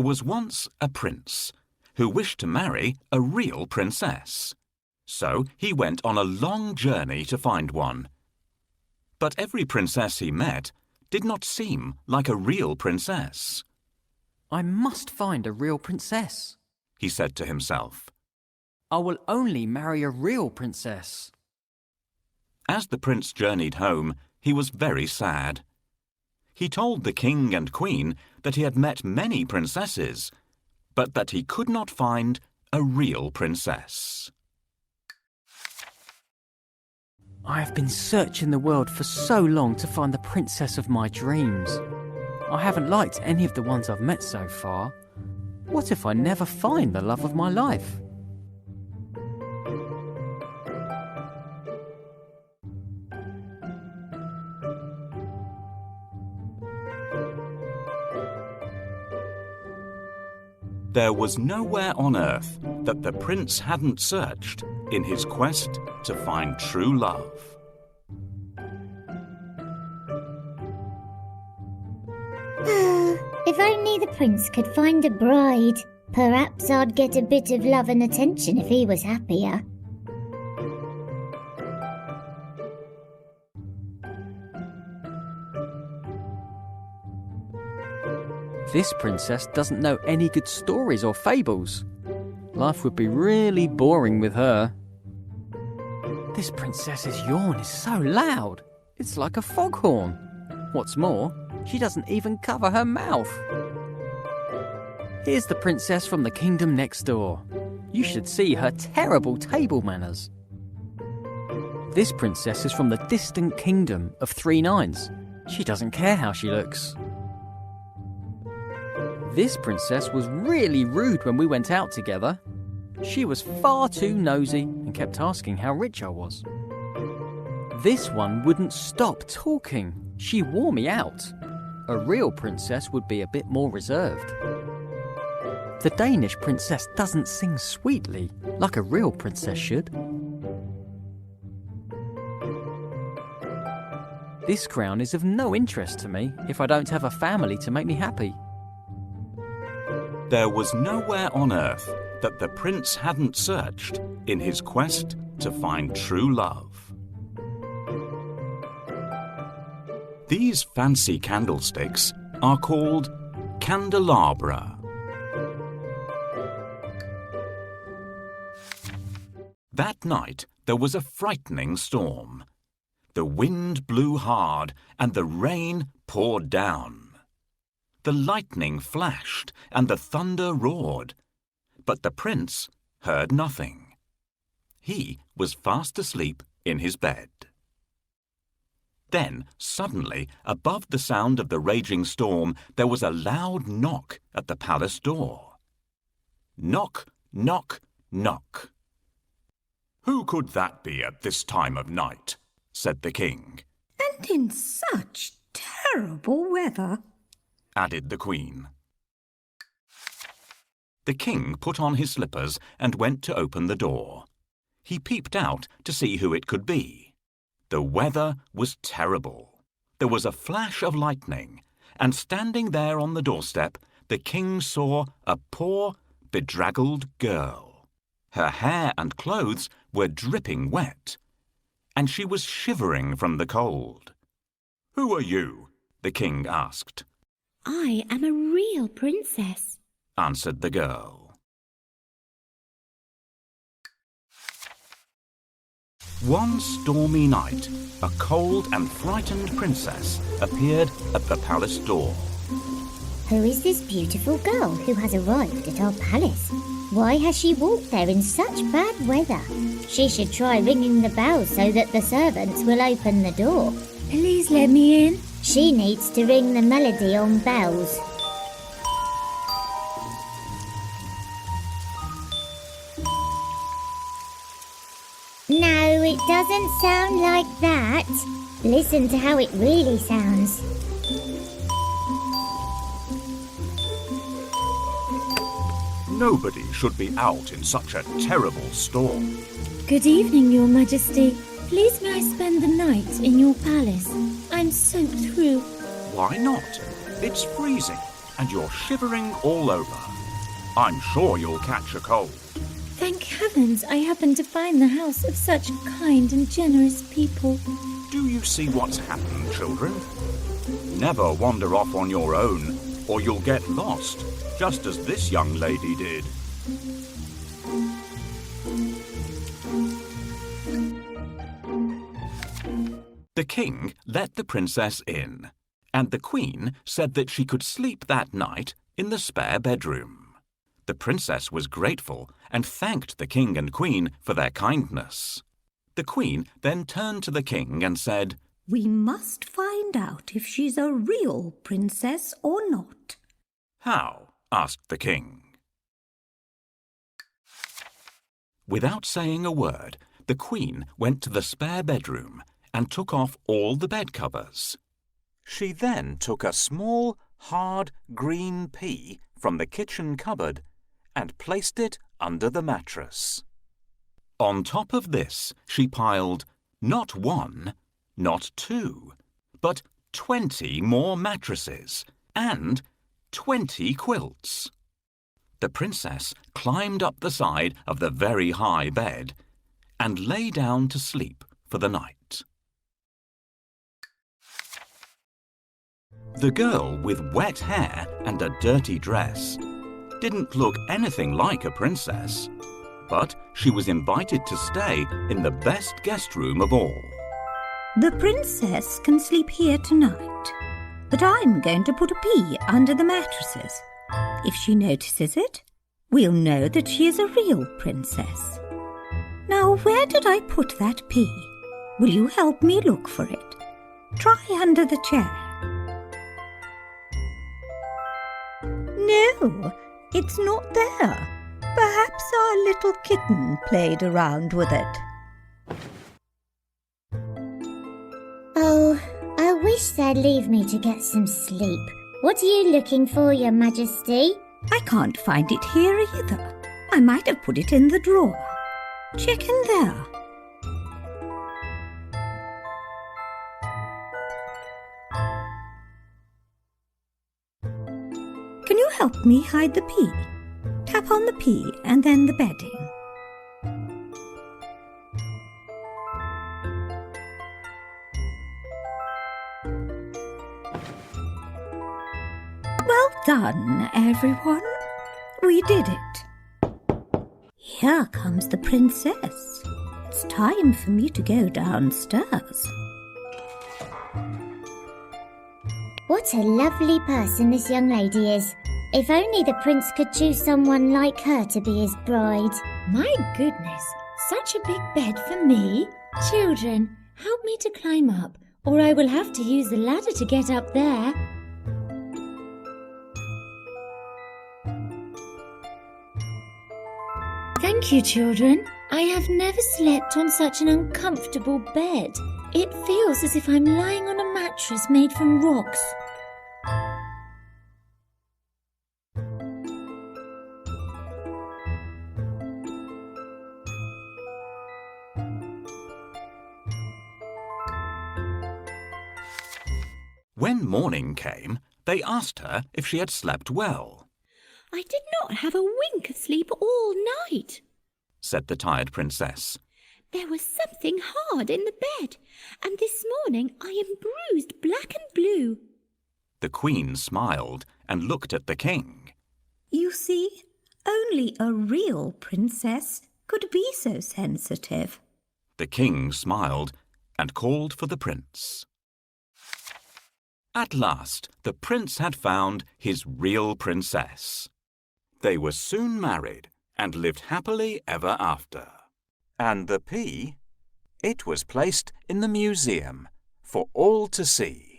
There was once a prince who wished to marry a real princess. So he went on a long journey to find one. But every princess he met did not seem like a real princess. I must find a real princess, he said to himself. I will only marry a real princess. As the prince journeyed home, he was very sad. He told the king and queen that he had met many princesses, but that he could not find a real princess. I have been searching the world for so long to find the princess of my dreams. I haven't liked any of the ones I've met so far. What if I never find the love of my life? There was nowhere on earth that the prince hadn't searched in his quest to find true love. If only the prince could find a bride. Perhaps I'd get a bit of love and attention if he was happier. This princess doesn't know any good stories or fables. Life would be really boring with her. This princess's yawn is so loud. It's like a foghorn. What's more, she doesn't even cover her mouth. Here's the princess from the kingdom next door. You should see her terrible table manners. This princess is from the distant kingdom of 3 Nines. She doesn't care how she looks. This princess was really rude when we went out together. She was far too nosy and kept asking how rich I was. This one wouldn't stop talking. She wore me out. A real princess would be a bit more reserved. The Danish princess doesn't sing sweetly like a real princess should. This crown is of no interest to me if I don't have a family to make me happy. There was nowhere on earth that the prince hadn't searched in his quest to find true love. These fancy candlesticks are called candelabra. That night there was a frightening storm. The wind blew hard and the rain poured down. The lightning flashed and the thunder roared, but the prince heard nothing. He was fast asleep in his bed. Then, suddenly, above the sound of the raging storm, there was a loud knock at the palace door. Knock, knock, knock. "Who could that be at this time of night?" said the king. "And in such terrible weather," added the queen. The king put on his slippers and went to open the door. He peeped out to see who it could be. The weather was terrible. There was a flash of lightning, and standing there on the doorstep, the king saw a poor, bedraggled girl. Her hair and clothes were dripping wet, and she was shivering from the cold. "Who are you?" the king asked. I am a real princess, answered the girl. One stormy night, a cold and frightened princess appeared at the palace door. Who is this beautiful girl who has arrived at our palace? Why has she walked there in such bad weather? She should try ringing the bell so that the servants will open the door. "Please let me in." She needs to ring the melody on bells. No, it doesn't sound like that. Listen to how it really sounds. Nobody should be out in such a terrible storm. "Good evening, Your Majesty. Please may I spend the night in your palace? I'm soaked through." Why not? It's freezing, and you're shivering all over. I'm sure you'll catch a cold. Thank heavens I happened to find the house of such kind and generous people. Do you see what's happened, children? Never wander off on your own, or you'll get lost, just as this young lady did. The king let the princess in, and the queen said that she could sleep that night in the spare bedroom. The princess was grateful and thanked the king and queen for their kindness. The queen then turned to the king and said, "We must find out if she's a real princess or not." "How?" asked the king. Without saying a word, the queen went to the spare bedroom and took off all the bed covers. She then took a small, hard, green pea from the kitchen cupboard and placed it under the mattress. On top of this, she piled not 1, not 2, but 20 more mattresses and 20 quilts. The princess climbed up the side of the very high bed and lay down to sleep for the night. The girl with wet hair and a dirty dress didn't look anything like a princess, but she was invited to stay in the best guest room of all. "The princess can sleep here tonight, but I'm going to put a pea under the mattresses. If she notices it, we'll know that she is a real princess. Now, where did I put that pea? Will you help me look for it? Try under the chair." "No, it's not there. Perhaps our little kitten played around with it." Oh, I wish they'd leave me to get some sleep. What are you looking for, Your Majesty? "I can't find it here either. I might have put it in the drawer. Check in there." "Can you help me hide the pea? Tap on the pea and then the bedding." Well done, everyone. We did it. Here comes the princess. It's time for me to go downstairs. What a lovely person this young lady is. If only the prince could choose someone like her to be his bride. My goodness, such a big bed for me. Children, help me to climb up, or I will have to use the ladder to get up there. Thank you, children. I have never slept on such an uncomfortable bed. It feels as if I'm lying on a mattress made from rocks. When morning came, they asked her if she had slept well, I did not have a wink of sleep all night. said the tired princess. There was something hard in the bed, and this morning I am bruised black and blue. The queen smiled and looked at the king. You see, only a real princess could be so sensitive. The king smiled and called for the prince. At last, the prince had found his real princess. They were soon married and lived happily ever after. And the pea? It was placed in the museum for all to see.